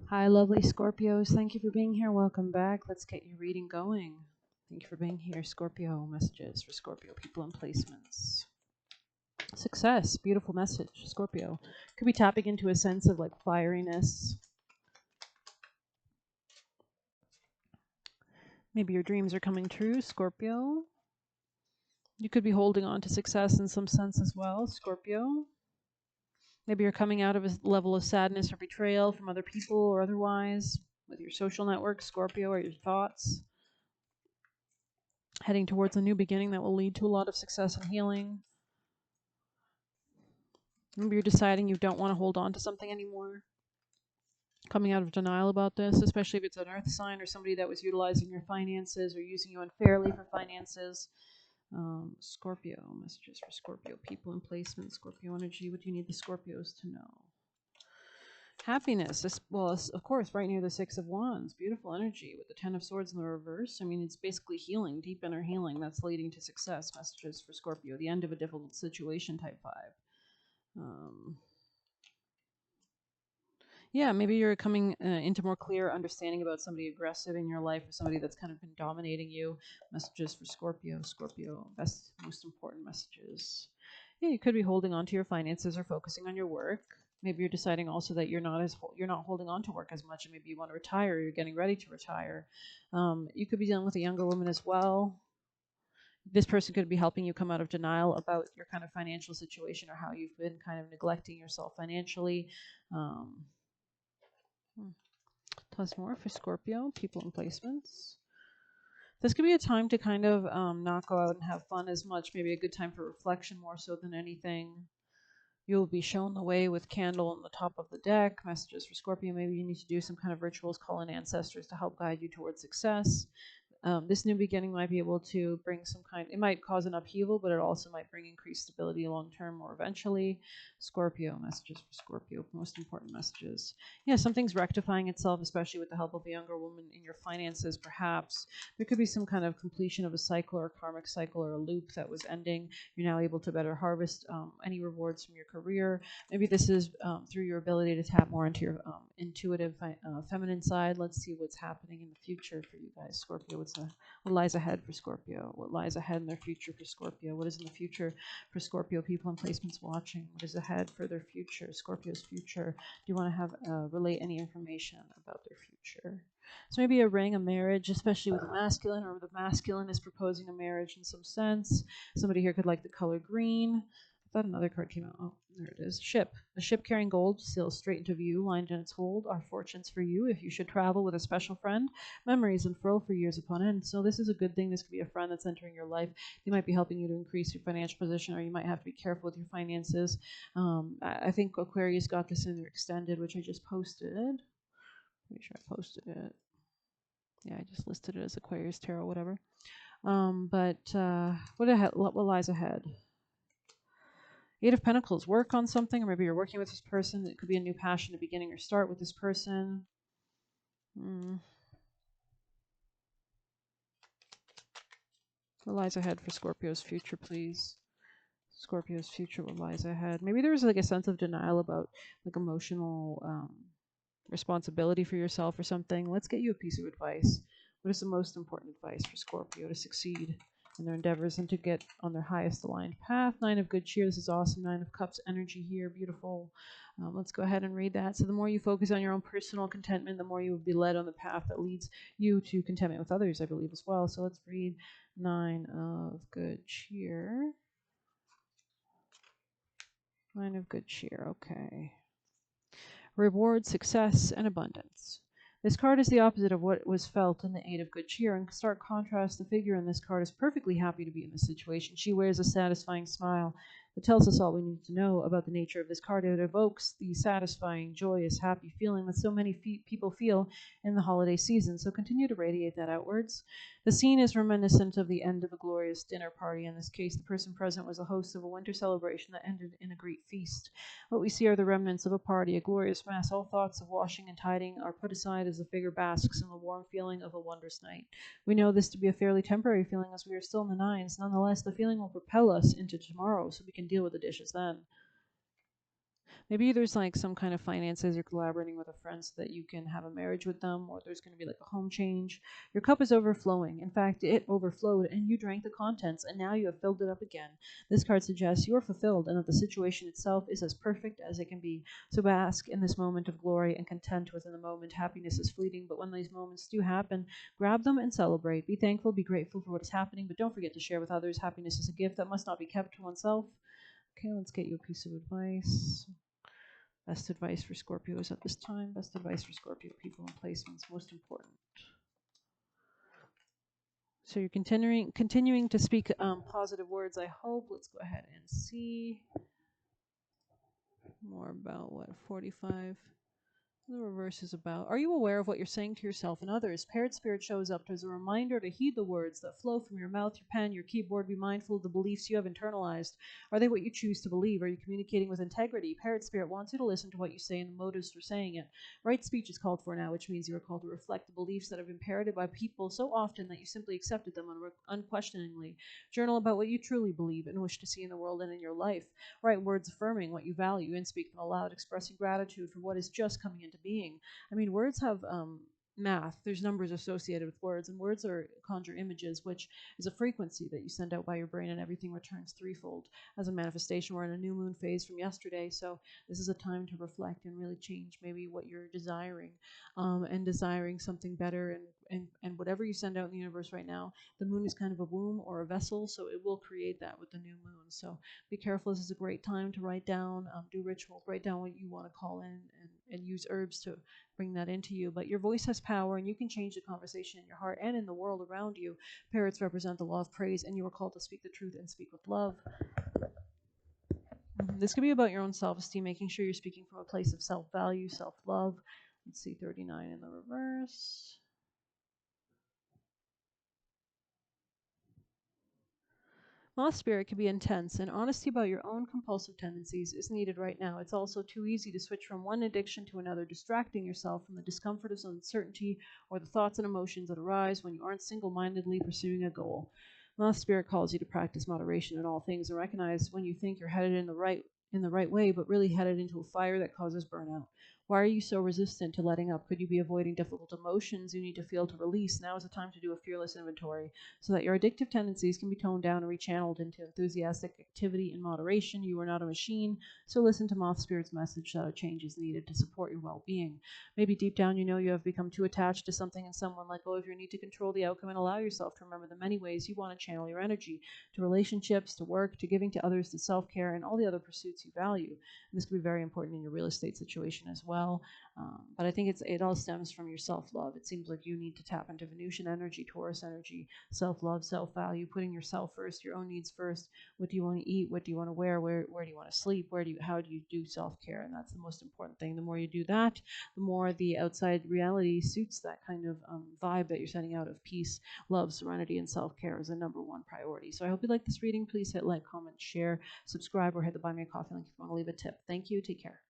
Hi, lovely Scorpios. Thank you for being here. Welcome back. Let's get your reading going. Thank you for being here, Scorpio. Messages for Scorpio people and placements. Success. Beautiful message, Scorpio. Could be tapping into a sense of like fieriness. Maybe your dreams are coming true, Scorpio. You could be holding on to success in some sense as well, Scorpio. Maybe you're coming out of a level of sadness or betrayal from other people or otherwise with your social network, Scorpio, or your thoughts. Heading towards a new beginning that will lead to a lot of success and healing. Maybe you're deciding you don't want to hold on to something anymore. Coming out of denial about this, especially if it's an earth sign or somebody that was utilizing your finances or using you unfairly for finances. Scorpio, messages for Scorpio people in placement, Scorpio energy. What do you need the Scorpios to know? Happiness, of course, right near the Six of Wands. Beautiful energy with the Ten of Swords in the reverse. I mean, it's basically healing, deep inner healing that's leading to success. Messages for Scorpio, the end of a difficult situation, type 5. Yeah, maybe you're coming into more clear understanding about somebody aggressive in your life or somebody that's kind of been dominating you. Messages for Scorpio. Scorpio, best, most important messages. Yeah, you could be holding on to your finances or focusing on your work. Maybe you're deciding also that you're not holding on to work as much, and maybe you want to retire. Or you're getting ready to retire. You could be dealing with a younger woman as well. This person could be helping you come out of denial about your kind of financial situation or how you've been kind of neglecting yourself financially. Tell us more for Scorpio, people and placements. This could be a time to kind of not go out and have fun as much. Maybe a good time for reflection more so than anything. You'll be shown the way with candle on the top of the deck. Messages for Scorpio. Maybe you need to do some kind of rituals, call in ancestors to help guide you towards success. This new beginning might be able to bring some kind, it might cause an upheaval, but it also might bring increased stability long term or eventually. Scorpio, messages for Scorpio, most important messages. Yeah, something's rectifying itself, especially with the help of a younger woman in your finances, perhaps. There could be some kind of completion of a cycle or a karmic cycle or a loop that was ending. You're now able to better harvest any rewards from your career. Maybe this is through your ability to tap more into your intuitive feminine side. Let's see what's happening in the future for you guys, Scorpio. What lies ahead for Scorpio? What lies ahead in their future for Scorpio? What is in the future for Scorpio people and placements watching? What is ahead for their future, Scorpio's future? Do you want to have relate any information about their future? So maybe a ring, a marriage, especially with the masculine, or the masculine is proposing a marriage in some sense. Somebody here could like the color green. I thought another card came out. Oh, there it is. Ship. A ship carrying gold sails straight into view, lined in its hold. Our fortunes for you if you should travel with a special friend. Memories unfurl for years upon end. So this is a good thing. This could be a friend that's entering your life. They might be helping you to increase your financial position, or you might have to be careful with your finances. I think Aquarius got this in their extended, which I just posted. Pretty sure I posted it. Yeah, I just listed it as Aquarius Tarot, whatever. What lies ahead? Eight of Pentacles, work on something, or maybe you're working with this person. It could be a new passion, a beginning or start with this person. What lies ahead for Scorpio's future, please? Scorpio's future, what lies ahead? Maybe there's like a sense of denial about like emotional responsibility for yourself or something. Let's get you a piece of advice. What is the most important advice for Scorpio to succeed in their endeavors and to get on their highest aligned path? Nine of Good Cheer. This is awesome. Nine of Cups energy here. Beautiful. Let's go ahead and read that. So the more you focus on your own personal contentment, the more you will be led on the path that leads you to contentment with others, I believe, as well. So let's read Nine of Good Cheer. Nine of Good Cheer. Okay. Reward, success, and abundance. This card is the opposite of what was felt in the Eight of Good Cheer. In stark contrast, the figure in this card is perfectly happy to be in this situation. She wears a satisfying smile that tells us all we need to know about the nature of this card. It evokes the satisfying, joyous, happy feeling that so many people feel in the holiday season. So continue to radiate that outwards. The scene is reminiscent of the end of a glorious dinner party. In this case, the person present was the host of a winter celebration that ended in a great feast. What we see are the remnants of a party, a glorious mass. All thoughts of washing and tidying are put aside as the figure basks in the warm feeling of a wondrous night. We know this to be a fairly temporary feeling as we are still in the nines. Nonetheless, the feeling will propel us into tomorrow so we can deal with the dishes then. Maybe there's like some kind of finances, you're collaborating with a friend so that you can have a marriage with them, or there's going to be like a home change. Your cup is overflowing. In fact, it overflowed and you drank the contents, and now you have filled it up again. This card suggests you are fulfilled and that the situation itself is as perfect as it can be. So bask in this moment of glory and content within the moment. Happiness is fleeting, but when these moments do happen, grab them and celebrate. Be thankful, be grateful for what is happening, but don't forget to share with others. Happiness is a gift that must not be kept to oneself. Okay, let's get you a piece of advice. Best advice for Scorpios at this time. Best advice for Scorpio people and placements. Most important. So you're continuing to speak positive words, I hope. Let's go ahead and see more about what 45. The reverse is about, are you aware of what you're saying to yourself and others? Paired Spirit shows up as a reminder to heed the words that flow from your mouth, your pen, your keyboard. Be mindful of the beliefs you have internalized. Are they what you choose to believe? Are you communicating with integrity? Paired Spirit wants you to listen to what you say and the motives for saying it. Right speech is called for now, which means you are called to reflect the beliefs that have been parroted by people so often that you simply accepted them unquestioningly. Journal about what you truly believe and wish to see in the world and in your life. Write words affirming what you value and speak them aloud, expressing gratitude for what is just coming into being. I mean, words have math. There's numbers associated with words, and words are conjure images, which is a frequency that you send out by your brain, and everything returns threefold as a manifestation. We're in a new moon phase from yesterday, so this is a time to reflect and really change maybe what you're desiring, and desiring something better. And whatever you send out in the universe right now, the moon is kind of a womb or a vessel, so it will create that with the new moon. So be careful. This is a great time to write down, do rituals, write down what you want to call in, and use herbs to bring that into you. But your voice has power, and you can change the conversation in your heart and in the world around you. Parrots represent the law of praise, and you are called to speak the truth and speak with love. This could be about your own self-esteem, making sure you're speaking from a place of self-value, self-love. Let's see, 39 in the reverse. Moth spirit can be intense, and honesty about your own compulsive tendencies is needed right now. It's also too easy to switch from one addiction to another, distracting yourself from the discomfort of uncertainty or the thoughts and emotions that arise when you aren't single-mindedly pursuing a goal. Moth spirit calls you to practice moderation in all things and recognize when you think you're headed in the right way, but really headed into a fire that causes burnout. Why are you so resistant to letting up? Could you be avoiding difficult emotions you need to feel to release? Now is the time to do a fearless inventory so that your addictive tendencies can be toned down and rechanneled into enthusiastic activity in moderation. You are not a machine, so listen to Moth Spirit's message that a change is needed to support your well-being. Maybe deep down you know you have become too attached to something and someone. Let go of your need to control the outcome and allow yourself to remember the many ways you want to channel your energy to relationships, to work, to giving to others, to self-care, and all the other pursuits you value. And this could be very important in your real estate situation as well. But I think it all stems from your self-love. It seems like you need to tap into Venusian energy, Taurus energy, self-love, self-value, putting yourself first, your own needs first. What do you want to eat? What do you want to wear? Where do you want to sleep? How do you do self-care? And that's the most important thing. The more you do that, the more the outside reality suits that kind of vibe that you're sending out of peace, love, serenity, and self-care is the number one priority. So I hope you like this reading. Please hit like, comment, share, subscribe, or hit the Buy Me a Coffee link if you want to leave a tip. Thank you. Take care.